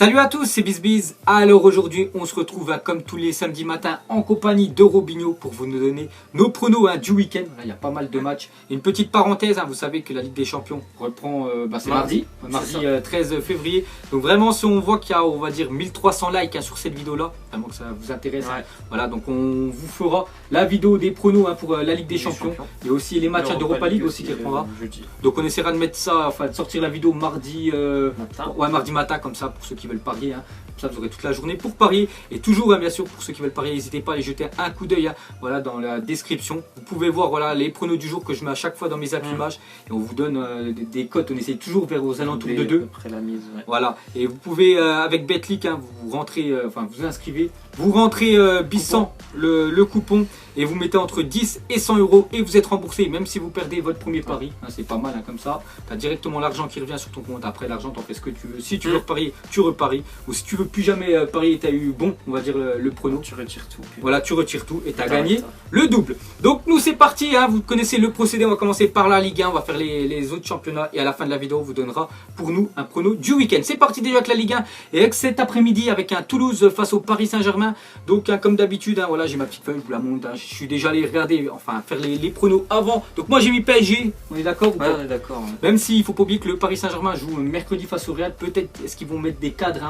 Salut à tous, c'est BizBiz. Alors aujourd'hui, on se retrouve comme tous les samedis matins en compagnie de Robinho pour vous nous donner nos pronos du week-end. Il y a pas mal de matchs. Une petite parenthèse, vous savez que la Ligue des Champions reprend c'est mardi 13 février. Donc vraiment, si on voit qu'il y a, on va dire, 1300 likes sur cette vidéo-là, vraiment que ça vous intéresse. Voilà, donc on vous fera la vidéo des pronos pour la Ligue des Champions. Et aussi les matchs d'Europa League aussi qui reprendra. Donc on essaiera de mettre ça, enfin de sortir la vidéo mardi matin comme ça pour ceux qui veulent parier. Ça, vous aurez toute la journée pour parier. Et toujours, bien sûr, pour ceux qui veulent parier, n'hésitez pas à aller jeter un coup d'œil voilà, dans la description. Vous pouvez voir voilà, les pronos du jour que je mets à chaque fois dans mes imprimages. Et on vous donne des cotes. On essaye toujours vers aux alentours de 2. Après la mise, Voilà. Et vous pouvez, avec Betclic, vous rentrez, vous inscrivez. Vous rentrez BIS100, le coupon. Et vous mettez entre 10 et 100 euros et vous êtes remboursé, même si vous perdez votre premier pari. C'est pas mal comme ça. Tu as directement l'argent qui revient sur ton compte. Après, l'argent, tu en fais ce que tu veux. Si tu veux reparier, tu reparies. Ou si tu veux plus jamais parier et tu as eu bon, on va dire le prono. Tu retires tout. Voilà, tu retires tout et tu as gagné le double. Donc, nous, c'est parti. Vous connaissez le procédé. On va commencer par la Ligue 1. On va faire les autres championnats. Et à la fin de la vidéo, on vous donnera pour nous un prono du week-end. C'est parti déjà avec la Ligue 1. Et avec cet après-midi, avec un Toulouse face au Paris Saint-Germain. Donc, comme d'habitude, voilà, j'ai ma petite feuille. Je vous la montre. Je suis déjà allé regarder, enfin faire les pronos avant. Donc moi j'ai mis PSG, on est d'accord ou pas? On est d'accord. Même s'il faut pas oublier que le Paris Saint-Germain joue mercredi face au Real, peut-être est-ce qu'ils vont mettre des cadres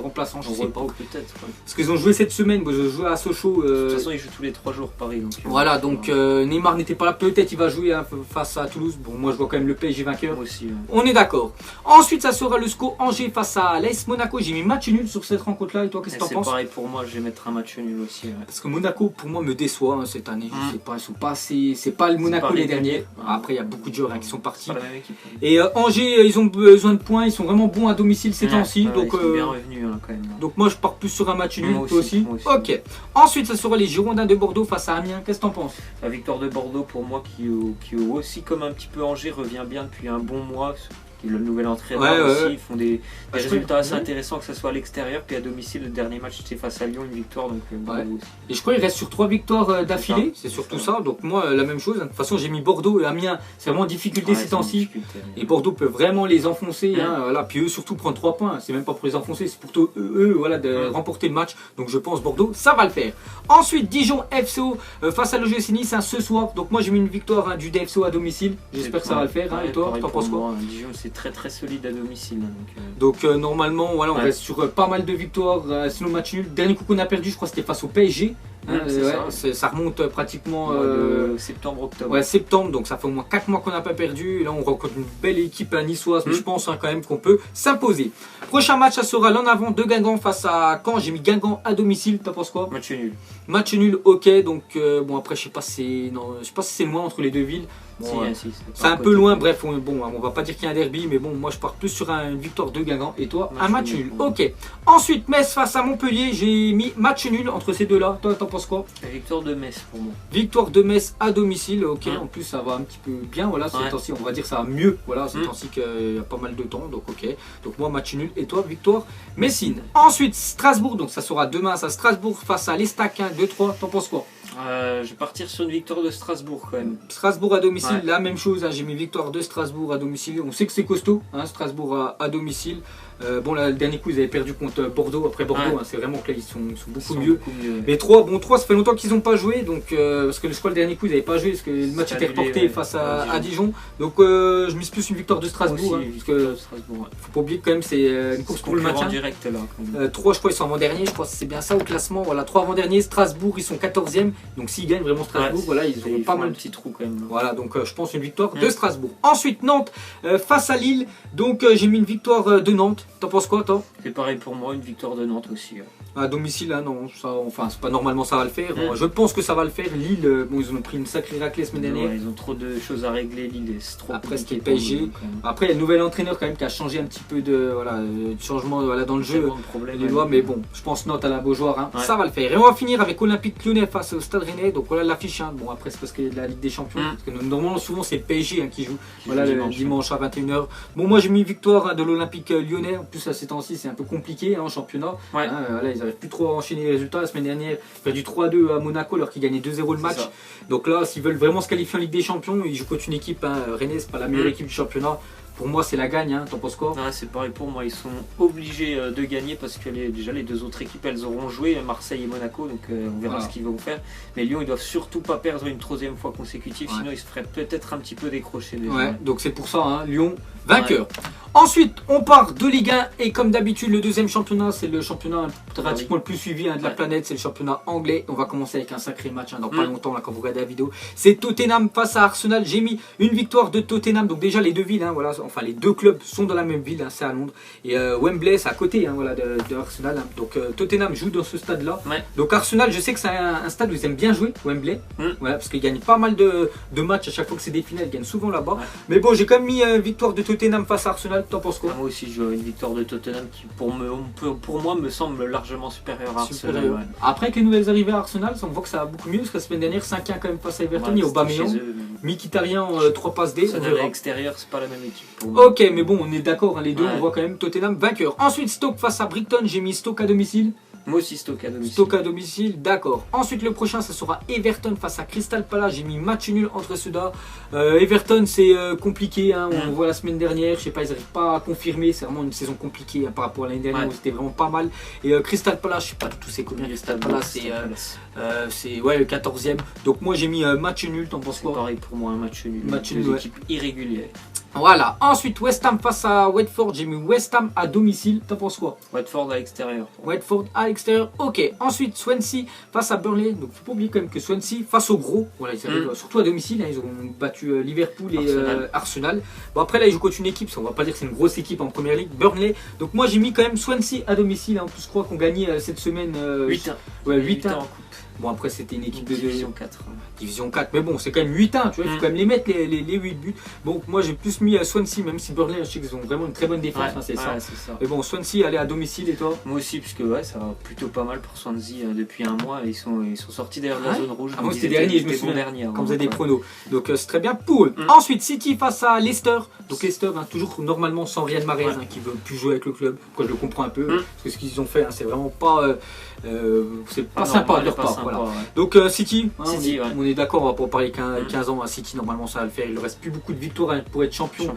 remplaçants, je sais pas. Peut-être. Parce qu'ils ont joué cette semaine, moi je jouais à Sochaux. De toute façon ils jouent tous les 3 jours Paris. Donc, voilà, donc Neymar n'était pas là, peut-être il va jouer face à Toulouse. Bon moi je vois quand même le PSG vainqueur. Moi aussi. On est d'accord. Ensuite ça sera le SCO Angers face à l'AS Monaco. J'ai mis match nul sur cette rencontre là et toi qu'est-ce que t'en penses? C'est pareil pour moi, je vais mettre un match nul aussi. Parce que Monaco pour moi me déçoit cette année. Je sais pas, ils sont pas assez. C'est pas le Monaco les derniers. Après, il y a beaucoup de joueurs qui sont partis. Et Angers, ils ont besoin de points. Ils sont vraiment bons à domicile ces temps-ci. Donc, ils sont bien revenus quand même. Donc, moi, je pars plus sur un match nul. Toi aussi. Ok. Ensuite, ça sera les Girondins de Bordeaux face à Amiens. Qu'est-ce que t'en penses? La victoire de Bordeaux, pour moi, qui aussi, comme un petit peu Angers, revient bien depuis un bon mois. Le nouvel entraîneur aussi, ils font des résultats assez intéressants, que ce soit à l'extérieur, puis à domicile. Le dernier match c'était face à Lyon, une victoire. Donc, et je crois qu'il reste sur 3 victoires d'affilée, c'est surtout ça. Donc moi la même chose, de toute façon j'ai mis Bordeaux et Amiens, c'est vraiment en difficulté ces temps-ci. Et Bordeaux peut vraiment les enfoncer, voilà. Puis eux surtout prendre 3 points, c'est même pas pour les enfoncer, c'est pour eux voilà, de remporter le match. Donc je pense Bordeaux, ça va le faire. Ensuite Dijon FCO face à l'OGC Nice ce soir. Donc moi j'ai mis une victoire du DFCO à domicile, j'espère que ça va le faire. Et toi, t'en penses quoi? Dijon c'est très solide à domicile. Donc normalement voilà, on reste sur pas mal de victoires, sinon match nul. Dernier coup qu'on a perdu, je crois c'était face au PSG. Ça remonte pratiquement septembre-octobre. Ouais, septembre, donc ça fait au moins 4 mois qu'on n'a pas perdu. Et là on rencontre une belle équipe niçoise, mais je pense quand même qu'on peut s'imposer. Prochain match, ça sera l'en avant de Guingamp face à Caen. J'ai mis Guingamp à domicile, t'en penses quoi? Match nul. Match nul, ok. Donc bon après je sais pas si c'est loin entre les deux villes. Bon, c'est un peu loin, bref, on va pas dire qu'il y a un derby, mais bon, moi je pars plus sur une victoire de Guingamp et toi, un match nul. Ok. Ensuite, Metz face à Montpellier, j'ai mis match nul entre ces deux-là. Toi, t'en penses quoi? Victoire de Metz pour moi. Victoire de Metz à domicile, ok. En plus, ça va un petit peu bien, voilà, ces temps-ci, on va dire ça va mieux, voilà, ces temps-ci qu'il y a pas mal de temps, donc ok. Donc moi, match nul et toi, victoire Messine. Ensuite, Strasbourg, donc ça sera demain, ça Strasbourg face à l'Estac 2-3, t'en penses quoi? Je vais partir sur une victoire de Strasbourg quand même. Strasbourg à domicile, la même chose, j'ai mis victoire de Strasbourg à domicile. On sait que c'est costaud, Strasbourg à domicile. Bon là, le dernier coup ils avaient perdu contre Bordeaux. Après Bordeaux, c'est vraiment que là ils sont beaucoup mieux. Mais 3, ça fait longtemps qu'ils n'ont pas joué. Donc, parce que je crois le dernier coup ils n'avaient pas joué parce que le match était reporté face à Dijon. Donc je mise plus une victoire de Strasbourg. Parce que faut pas oublier que quand même c'est une course pour le maintien. Direct, là, 3 je crois ils sont avant-dernier, je crois que c'est bien ça au classement. Voilà, 3 avant-dernier, Strasbourg ils sont 14e. Donc s'ils gagnent vraiment Strasbourg, voilà, ils ont pas mal de petits trous quand même. Voilà, donc je pense une victoire de Strasbourg. Ensuite Nantes face à Lille. Donc j'ai mis une victoire de Nantes. T'en penses quoi toi? C'est pareil pour moi, une victoire de Nantes aussi. À domicile, non, ça, enfin c'est pas normalement ça va le faire. Je pense que ça va le faire. Lille, bon ils ont pris une sacrée raclée la semaine dernière. Ils ont trop de choses à régler, Lille. Trop après c'était PSG. Après il y a le nouvel entraîneur quand même qui a changé un petit peu de changement dans le jeu. Les lois, mais bon, je pense Nantes à la Beaujoire, ça va le faire. Et on va finir avec Olympique Lyonnais face au Stade Rennais. Donc voilà l'affiche. Bon après c'est parce qu'il y a de la Ligue des Champions. Parce que normalement souvent c'est le PSG qui joue. Voilà le dimanche à 21h. Bon moi j'ai mis victoire de l'Olympique Lyonnais. En plus à ces temps-ci c'est un peu compliqué en championnat. Là ils n'arrivent plus trop à enchaîner les résultats. La semaine dernière perdu 3-2 à Monaco alors qu'ils gagnaient 2-0 le match. Donc là s'ils veulent vraiment se qualifier en Ligue des Champions, ils jouent contre une équipe Rennes, c'est pas la meilleure équipe du championnat. Pour moi, c'est la gagne, hein. T'en penses quoi? C'est pareil pour moi, ils sont obligés de gagner parce que déjà les deux autres équipes elles auront joué, Marseille et Monaco, donc on verra ce qu'ils vont faire. Mais Lyon, ils doivent surtout pas perdre une troisième fois consécutive, sinon ils se feraient peut-être un petit peu décrocher déjà. Ouais, donc c'est pour ça, hein, Lyon vainqueur. Ensuite, on part de Ligue 1 et comme d'habitude, le deuxième championnat, c'est le championnat pratiquement le plus suivi de la planète, c'est le championnat anglais. On va commencer avec un sacré match dans pas longtemps là, quand vous regardez la vidéo. C'est Tottenham face à Arsenal. J'ai mis une victoire de Tottenham. Donc déjà les deux villes, voilà, enfin les deux clubs sont dans la même ville, c'est à Londres. Et Wembley, c'est à côté voilà, de Arsenal. Donc Tottenham joue dans ce stade-là. Donc Arsenal, je sais que c'est un stade où ils aiment bien jouer, Wembley. Voilà, parce qu'ils gagnent pas mal de matchs à chaque fois que c'est des finales, ils gagnent souvent là-bas. Mais bon, j'ai quand même mis victoire de Tottenham face à Arsenal. T'en penses quoi? Moi aussi, je vois une victoire de Tottenham qui, pour moi, me semble largement supérieure à Arsenal. Après que les nouvelles arrivées à Arsenal, on voit que ça va beaucoup mieux parce que la semaine dernière, 5-1 quand même face à Everton. Il y a Aubameyang, Mkhitaryan, 3 passes D. À l'extérieur, c'est pas la même équipe. Pour moi. Ok, mais bon, on est d'accord, les deux, on voit quand même Tottenham vainqueur. Ensuite, Stoke face à Brighton. J'ai mis Stoke à domicile. Moi aussi, Stoke à domicile. Stoke à domicile, d'accord. Ensuite, le prochain, ça sera Everton face à Crystal Palace. J'ai mis match nul entre ceux-là. Everton, c'est compliqué. On voit la semaine dernière. Je sais pas, ils n'arrivent pas à confirmer. C'est vraiment une saison compliquée par rapport à l'année dernière où c'était vraiment pas mal. Et Crystal Palace, je sais pas du tout c'est combien. Crystal Palace, c'est le 14e. Donc, moi, j'ai mis match nul. T'en penses quoi? Pareil pour moi, un match nul. Match nul. Deux équipes irrégulières. Voilà, ensuite West Ham face à Watford, j'ai mis West Ham à domicile, t'en penses quoi? Watford à l'extérieur. Watford à l'extérieur, ok. Ensuite Swansea face à Burnley, donc faut pas oublier quand même que Swansea face au gros, voilà, ils arrivent surtout à domicile, ils ont battu Liverpool et Arsenal. Bon après là ils jouent contre une équipe, on va pas dire que c'est une grosse équipe en première ligue, Burnley. Donc moi j'ai mis quand même Swansea à domicile, en plus je crois qu'on gagnait cette semaine 8-1. Ouais, 8-1 en coupe. Bon après c'était une équipe de Division 4. Division 4, mais bon c'est quand même 8-1, tu vois, il faut quand même les mettre les 8 buts. Bon moi j'ai plus mis Swansea, même si Burnley, je sais qu'ils ont vraiment une très bonne défense, c'est ça. Mais bon Swansea aller à domicile et toi? Moi aussi, puisque ça va plutôt pas mal pour Swansea depuis un mois, ils sont sortis derrière la zone rouge. Moi c'était dernier, je me souviens, quand vous avez des pronos. Donc c'est très bien pour eux. Ensuite City face à Leicester. Donc Leicester, toujours normalement sans Riyad Mahrez qui veut plus jouer avec le club. Pourquoi je le comprends un peu, parce que ce qu'ils ont fait, c'est vraiment pas... c'est pas sympa de leur part. Voilà. Donc City, on est d'accord, on va pas parler 15 ans à City, normalement ça va le faire. Il ne reste plus beaucoup de victoires pour être champion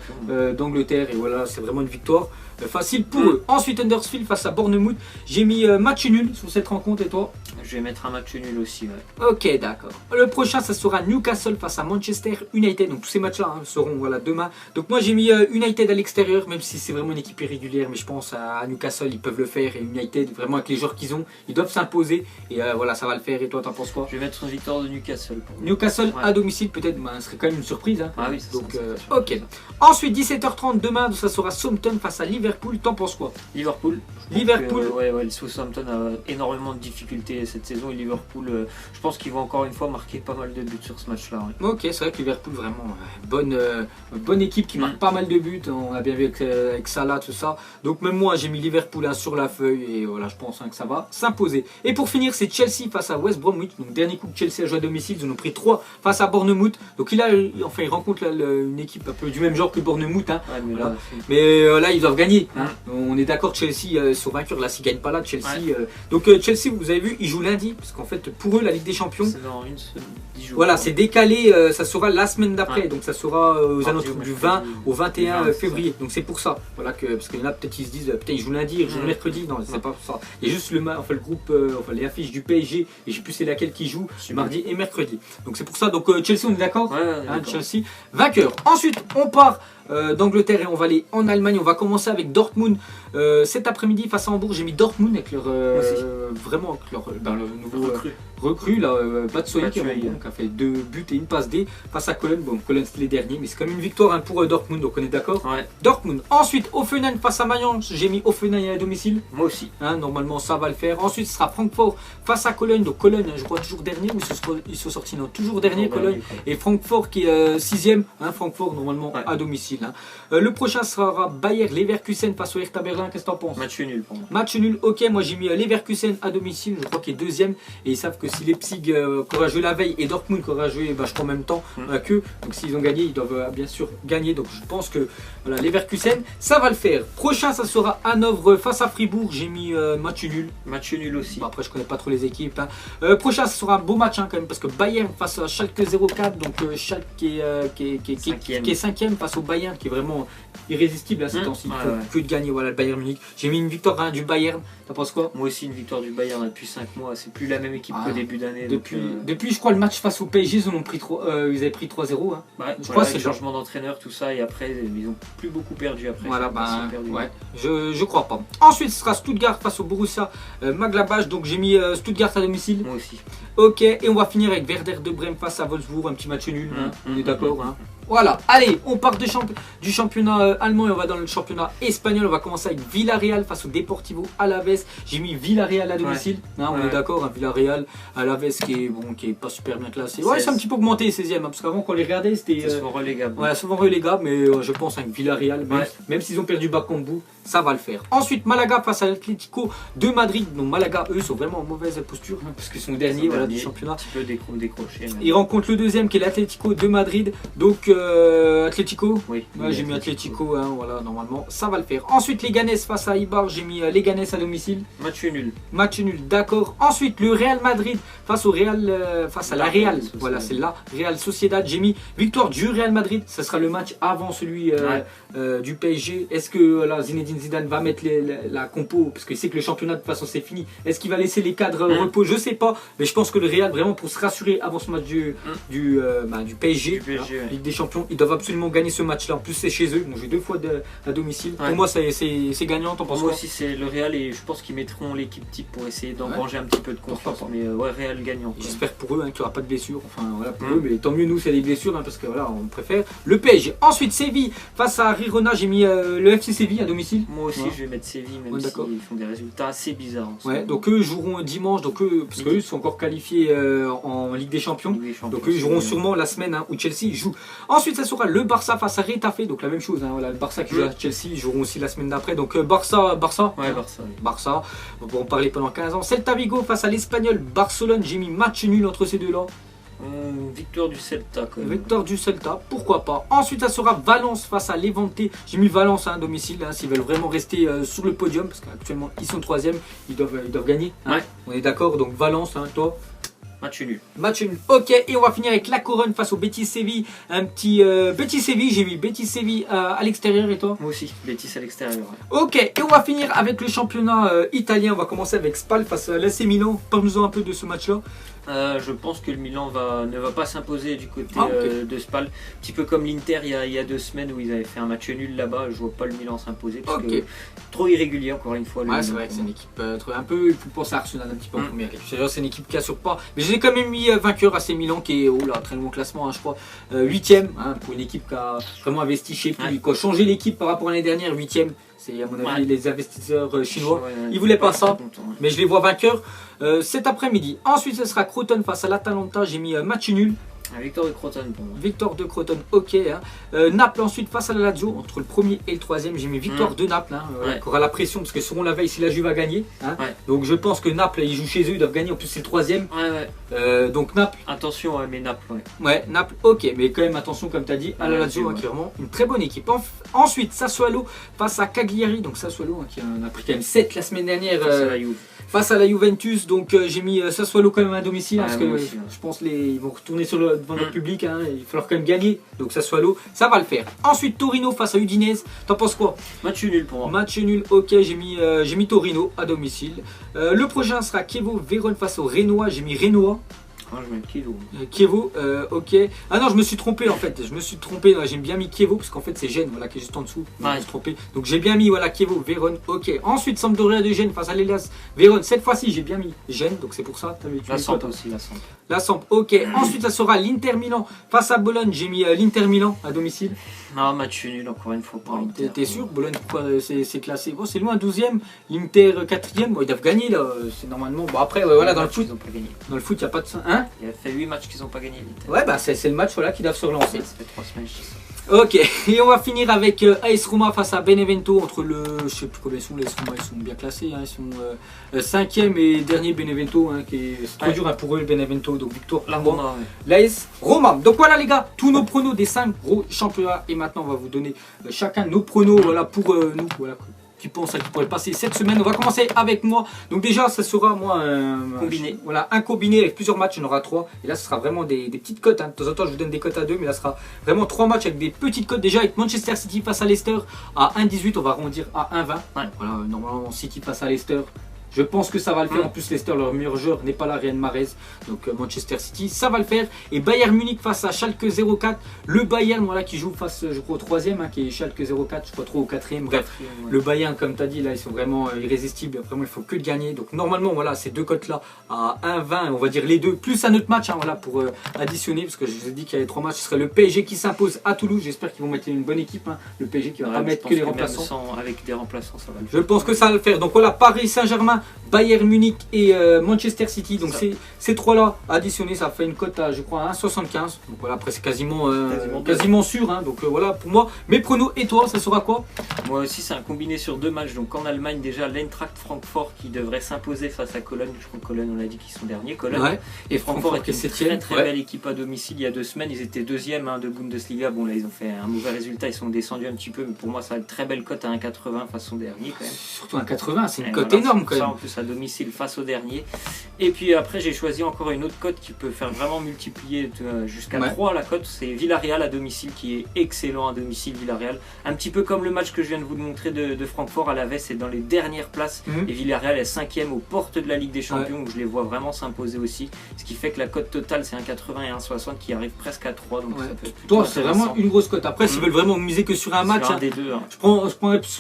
d'Angleterre et voilà, c'est vraiment une victoire facile pour eux. Ensuite Huddersfield face à Bournemouth, j'ai mis match nul sur cette rencontre et toi? Je vais mettre un match nul aussi. Ok, d'accord. Le prochain ça sera Newcastle face à Manchester United, donc tous ces matchs là seront demain. Donc moi j'ai mis United à l'extérieur, même si c'est vraiment une équipe irrégulière, mais je pense à Newcastle ils peuvent le faire, et United vraiment avec les joueurs qu'ils ont, ils doivent s'imposer et voilà ça va le faire. Et toi t'en penses quoi? Je vais mettre une victoire de Newcastle. Newcastle à domicile peut-être, ce serait quand même une surprise. Ah oui, donc ok. Ensuite 17h30 demain ça sera Southampton face à Liverpool, t'en penses quoi? Liverpool. Le Southampton a énormément de difficultés cette saison et Liverpool, je pense qu'ils vont encore une fois marquer pas mal de buts sur ce match-là. Ok, c'est vrai que Liverpool vraiment bonne équipe qui marque pas mal de buts, on a bien vu avec Salah tout ça. Donc même moi j'ai mis Liverpool sur la feuille et voilà, je pense que ça va s'imposer. Et pour finir c'est Chelsea face à West Bromwich. Donc dernier coup que Chelsea a joué à domicile, ils en ont pris 3 face à Bournemouth. Donc il rencontre une équipe un peu du même genre que Bournemouth. Mais là ils doivent gagner. On est d'accord, Chelsea sont vainqueurs. Là s'ils gagnent pas là, Chelsea. Donc Chelsea, vous avez vu, ils jouent lundi parce qu'en fait pour eux la Ligue des Champions. C'est dans une semaine, 10 jours. Voilà, c'est décalé. Ça sera la semaine d'après. Donc ça sera aux alentours du 20 au 21 février. Donc c'est pour ça. Voilà que parce qu'il y en a peut-être ils se disent putain ils jouent lundi, ils jouent mercredi. Non, c'est pas ça. Il y a juste le groupe, les affiches du PSG et je sais plus c'est laquelle qui joue mardi et mercredi. Donc c'est pour ça. Donc Chelsea, on est d'accord, Chelsea vainqueur. Ensuite on part d'Angleterre et on va aller en Allemagne. On va commencer avec Dortmund cet après-midi face à Hambourg. J'ai mis Dortmund avec leur vraiment leur nouveau recrue là, Batshuayi qui a fait 2 buts et une passe D face à Cologne. Bon, Cologne c'était les derniers, mais c'est quand même une victoire pour Dortmund, donc on est d'accord. Dortmund. Ensuite Hoffenheim face à Mayence, j'ai mis Hoffenheim à domicile. Moi aussi. Normalement ça va le faire. Ensuite ce sera Francfort face à Cologne. Donc Cologne, je crois toujours dernier, ou ils sont sortis toujours dernier Cologne. Et Francfort qui est 6ème. Francfort normalement à domicile. Le prochain sera Bayer Leverkusen face au Hertha Berlin. Qu'est-ce que t'en penses? Match nul pour moi. Match nul, ok. Moi j'ai mis Leverkusen à domicile, je crois qu'il est 2ème. Et ils savent que si Leipzig qui aura joué la veille et Dortmund qui aura joué je crois en même temps qu'eux, donc s'ils ont gagné, ils doivent bien sûr gagner. Donc je pense que voilà, Leverkusen, ça va le faire. Prochain, ça sera Hanovre face à Fribourg. J'ai mis match nul. Match nul aussi. Après, je connais pas trop les équipes. Prochain, ça sera un beau match quand même, parce que Bayern face à Schalke 04. Donc Schalke qui est 5ème face au Bayern, qui est vraiment irrésistible à ces temps-ci. Il faut que de gagner, voilà, le Bayern Munich. J'ai mis une victoire du Bayern, t'en penses quoi? Moi aussi, une victoire du Bayern depuis 5 mois. C'est plus la même équipe qu'au début d'année. Depuis, je crois, le match face au PSG, ils avaient pris 3-0. Hein. Ouais, je crois que c'est le changement d'entraîneur, tout ça, et après, ils ont plus beaucoup perdu après. Voilà, je crois pas. Ensuite, ce sera Stuttgart face au Borussia Mönchengladbach. Donc, j'ai mis Stuttgart à domicile. Moi aussi. Ok, et on va finir avec Werder de Brême face à Wolfsburg, un petit match nul, on est d'accord. Hein. Voilà, allez, on part du championnat allemand et on va dans le championnat espagnol. On va commencer avec Villarreal face au Deportivo Alavés. J'ai mis Villarreal à domicile, on est d'accord, hein, Villarreal Alavés qui est pas super bien classé. Ouais, c'est un petit peu augmenté 16e, hein, parce qu'avant quand on les regardait, c'était souvent relégable. Ouais, souvent relégable, mais je pense avec Villarreal, même s'ils ont perdu Bakambu, ça va le faire. Ensuite, Malaga face à l'Atlético de Madrid. Donc Malaga, eux, sont vraiment en mauvaise posture, hein, parce qu'ils sont derniers du championnat. Un petit peu décroché. Ils rencontrent le deuxième qui est l'Atlético de Madrid. Donc Atlético, j'ai mis Atlético, hein, voilà, normalement ça va le faire. Ensuite Leganés face à Eibar, j'ai mis Leganés à domicile. Match nul, d'accord. Ensuite le Real Madrid face à la Real, voilà, c'est la Real Sociedad. J'ai mis victoire du Real Madrid. Ça sera le match avant celui du PSG. Est-ce que Zinedine Zidane va mettre la compo, parce qu'il sait que le championnat de toute façon c'est fini. Est-ce qu'il va laisser les cadres repos? Je sais pas, mais je pense que le Real, vraiment pour se rassurer avant ce match du PSG, Ligue des Champions, ils doivent absolument gagner ce match là. En plus c'est chez eux, donc j'ai 2 fois à domicile. Pour moi c'est gagnant. T'en penses quoi? Moi aussi c'est le Real, et je pense qu'ils mettront l'équipe type pour essayer d'engranger un petit peu de confiance. Mais Real gagnant. J'espère pour eux qu'il n'y aura pas de blessures. Enfin voilà pour eux, mais tant mieux nous c'est des blessures, hein, parce que voilà on préfère le PSG. Ensuite Séville face à Girona, j'ai mis le FC Séville à domicile. Moi aussi je vais mettre Séville, même s'ils font des résultats assez bizarres. Donc eux joueront dimanche, parce qu'eux sont encore qualifiés en Ligue des Champions. Donc eux joueront sûrement la semaine où Chelsea joue. Ensuite ça sera le Barça face à Retafe, donc la même chose, hein, voilà, le Barça qui joue à Chelsea, ils joueront aussi la semaine d'après. Donc Barça, on va en parler pendant 15 ans. Celta Vigo face à l'Espagnol Barcelone, j'ai mis match nul entre ces deux là. Victoire du Celta quand même. Victoire du Celta, pourquoi pas. Ensuite ça sera Valence face à Levante. J'ai mis Valence à domicile, hein, s'ils veulent vraiment rester sur le podium, parce qu'actuellement ils sont 3e, ils doivent gagner, hein. On est d'accord, donc Valence, hein, toi. Match nul. Ok, et on va finir avec la Corogne face au Betis Séville. Un petit Betis Séville, j'ai mis Betis Séville à l'extérieur, et toi? Moi aussi, Betis à l'extérieur. Ok, et on va finir avec le championnat italien. On va commencer avec Spal face à l'AC Milan. Parle-nous un peu de ce match-là. Je pense que le Milan ne va pas s'imposer du côté de Spal. Un petit peu comme l'Inter il y a 2 semaines où ils avaient fait un match nul là-bas. Je vois pas le Milan s'imposer parce que trop irrégulier encore une fois. C'est vrai que c'est une équipe un peu, il faut penser à Arsenal un petit peu en première. C'est une équipe qui assure pas. Mais j'ai quand même mis vainqueur AC Milan qui est très long classement, hein, je crois. 8e, hein, pour une équipe qui a vraiment investi chez lui, qui a changé l'équipe par rapport à l'année dernière. 8e. C'est à mon avis les investisseurs chinois. Ils voulaient pas ça, mais je les vois vainqueurs cet après-midi. Ensuite ce sera Crotone face à l'Atalanta. J'ai mis match nul. Victoire de Crotone pour moi. Victoire de Crotone, ok. Hein. Naples ensuite face à la Lazio, entre le premier et le 3e. J'ai mis victoire de Naples, hein, qui aura la pression parce que seront la veille si la Juve va gagner. Hein. Donc je pense que Naples, ils jouent chez eux, ils doivent gagner. En plus c'est le 3e. Donc Naples. Attention, mais Naples. Ouais, Naples, ok. Mais quand même attention, comme tu as dit, à la Lazio, qui est vraiment une très bonne équipe. Ensuite Sassuolo face à Cagliari. Donc Sassuolo, qui en a pris quand même 7 la semaine dernière. Face à la Juventus, donc j'ai mis Sassuolo quand même à domicile, parce que je pense ils vont retourner devant le public, hein, il va falloir quand même gagner, donc Sassuolo, ça va le faire. Ensuite Torino face à Udinese, t'en penses quoi? Match nul pour moi. Match nul, ok, j'ai mis Torino à domicile. Le prochain sera Chievo Vérone face au Renoir, j'ai mis Renoir. Je mets Chievo. Chievo, ok. Ah non, je me suis trompé en fait. J'ai bien mis Chievo parce qu'en fait c'est Gênes, voilà, qui est juste en dessous. Je me suis trompé. Donc j'ai bien mis Chievo, Vérone, ok. Ensuite Sampdoria de Gênes face à l'Hellas Vérone. Cette fois-ci j'ai bien mis Gênes, donc c'est pour ça. La Samp aussi, la Samp, ok. Ensuite ça sera l'Inter Milan face à Bologne. J'ai mis l'Inter Milan à domicile. Non, match nul encore une fois pour l'Inter. T'es sûr? Bologne, pourquoi c'est classé? Bon, c'est loin, 12e. L'Inter 4e. Bon, ils doivent gagner là. C'est normalement. Bon, après, voilà, dans le foot. Dans le foot, il n'y a pas de. Hein? Il a fait 8 matchs qu'ils n'ont pas gagné. Ouais, c'est le match qu'ils doivent se relancer. Ça fait 3 semaines, je dis ça. Ok, et on va finir avec AS Roma face à Benevento. Entre je sais plus combien ils sont, les AS Roma, ils sont bien classés, hein, ils sont 5e et dernier Benevento, hein, c'est trop dur, hein, pour eux le Benevento, donc victoire pour l'AS Roma. Donc voilà les gars, tous nos pronos des 5 gros championnats, et maintenant on va vous donner chacun nos pronos, voilà, pour nous, voilà, qui pensent qui pourraient passer cette semaine. On va commencer avec moi. Donc déjà, ça sera moi combiné. Voilà, un combiné avec plusieurs matchs. Il y en aura 3. Et là, ce sera vraiment des petites cotes. Hein. De temps en temps, je vous donne des cotes à 2, mais là, ce sera vraiment 3 matchs avec des petites cotes. Déjà avec Manchester City face à Leicester à 1,18. On va arrondir à 1,20. Ouais. Voilà, normalement, City face à Leicester. Je pense que ça va le faire. En plus, Leicester, leur meilleur joueur n'est pas là, Riyad Mahrez. Donc Manchester City, ça va le faire. Et Bayern Munich face à Schalke 04. Le Bayern, voilà, qui joue face, je crois, au 3e, hein, qui est Schalke 04, je crois trop au 4e. Bref, ouais. Le Bayern, comme tu as dit, là, ils sont vraiment irrésistibles. Vraiment, il faut que de gagner. Donc normalement, voilà, ces deux cotes-là à 1,20, on va dire les deux, plus un autre match, hein, voilà, pour additionner. Parce que je vous ai dit qu'il y avait 3 matchs. Ce serait le PSG qui s'impose à Toulouse. J'espère qu'ils vont mettre une bonne équipe. Hein. Le PSG qui va pas mettre que les remplaçants. Avec des remplaçants, ça va le faire. Je pense que ça va le faire. Donc voilà, Paris Saint-Germain, Bayern Munich et Manchester City. Donc ces trois-là additionnés, ça fait une cote à, je crois, 1,75. Donc voilà, après c'est quasiment sûr. Hein. Donc voilà pour moi. Mes pronos et toi, ça sera quoi? Moi aussi, c'est un combiné sur 2 matchs. Donc en Allemagne, déjà l'Eintracht Francfort qui devrait s'imposer face à Cologne. Je crois que Cologne, on a dit qu'ils sont derniers. Cologne. Ouais. Et Francfort est une très belle équipe à domicile. Il y a 2 semaines, ils étaient 2e hein, de Bundesliga. Bon là, ils ont fait un mauvais résultat. Ils sont descendus un petit peu. Mais pour moi, ça va être très belle cote à 1,80 face au dernier quand même. Surtout 1,80, c'est une cote énorme quand même. Ça, en plus à domicile face au dernier. Et puis après, j'ai choisi encore une autre cote qui peut faire vraiment multiplier jusqu'à 3 la cote. C'est Villarreal à domicile qui est excellent à domicile. Villarreal, un petit peu comme le match que je viens de vous montrer de Francfort. Alaves est dans les dernières places et Villarreal est 5e aux portes de la Ligue des Champions où je les vois vraiment s'imposer aussi. Ce qui fait que la cote totale c'est 1,80 et 1,60 qui arrive presque à 3. Donc ça peut être toi, c'est vraiment une grosse cote. Après, s'ils veulent vraiment miser que sur un match, sur un des deux, hein. je prends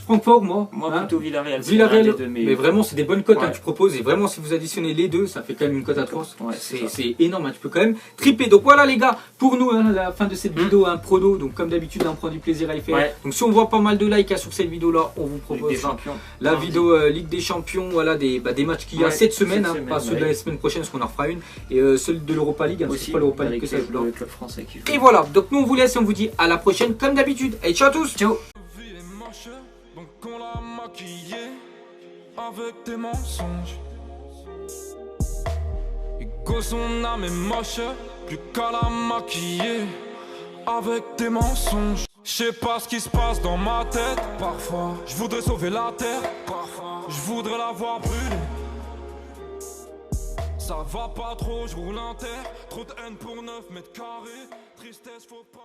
Francfort, moi. Moi plutôt Villarreal. Villarreal, mais vraiment, c'est des bonnes cotes que tu proposes. Et vraiment, si vous additionnez les deux, ça fait quand même une cote à 3. C'est énorme, hein. Tu peux quand même tripler. Donc voilà les gars, pour nous, hein, à la fin de cette vidéo, un prono. Donc comme d'habitude, on prend du plaisir à y faire. Donc si on voit pas mal de likes sur cette vidéo-là, on vous propose la vidéo Ligue des Champions, voilà, des matchs qu'il y a cette semaine, pas ceux de la semaine prochaine, parce qu'on en refera une. Et ceux de l'Europa League, hein, c'est pas l'Europa League que ça joue là. Le club français qui joue. Et voilà, donc nous on vous laisse et on vous dit à la prochaine comme d'habitude. Et ciao à tous. Ciao. Donc on l'a maquillé avec des mensonges. Et que son âme est moche, plus qu'à la maquiller avec des mensonges. Je sais pas ce qui se passe dans ma tête. Parfois, je voudrais sauver la terre. Parfois, je voudrais la voir brûler. Ça va pas trop, je roule en terre. Trop de haine pour 9 mètres carrés. Tristesse, faut pas.